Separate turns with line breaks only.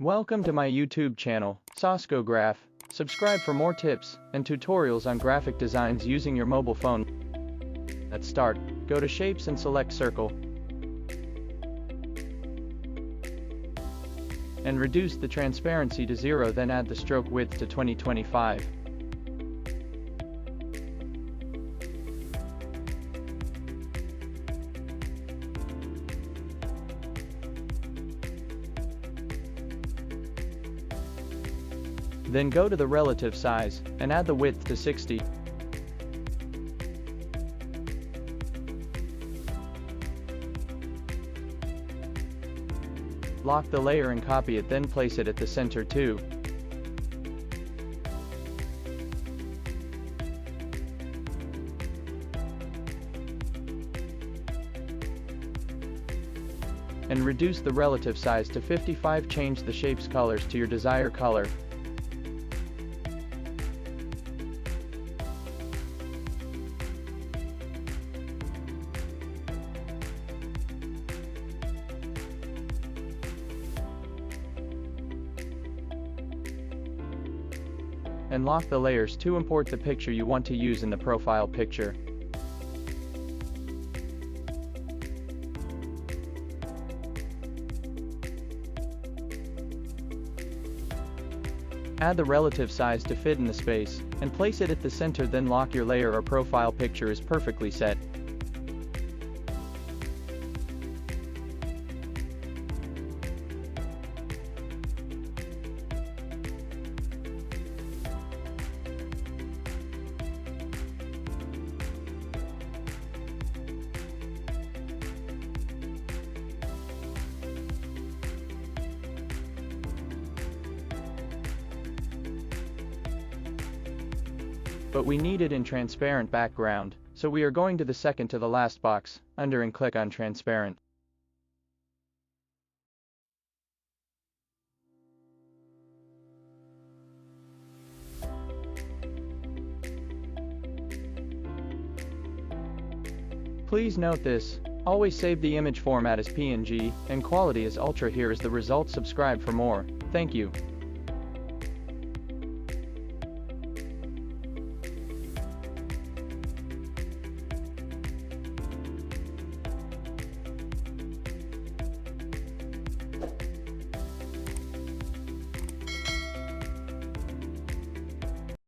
Welcome to my YouTube channel, Graph. Subscribe for more tips and tutorials on graphic designs using your mobile phone. Let's start. Go to Shapes and select Circle. And reduce the transparency to 0, then add the stroke width to 2025. Then go to the relative size, and add the width to 60. Lock the layer and copy it, then place it at the center too. And reduce the relative size to 55. Change the shape's colors to your desired color. And lock the layers to import the picture you want to use in the profile picture. Add the relative size to fit in the space, and place it at the center, then lock your layer or profile picture is perfectly set. But we need it in transparent background, so we are going to the second to the last box, under, and click on transparent. Please note this, always save the image format as PNG, and quality as Ultra. Here is the result. Subscribe for more. Thank you.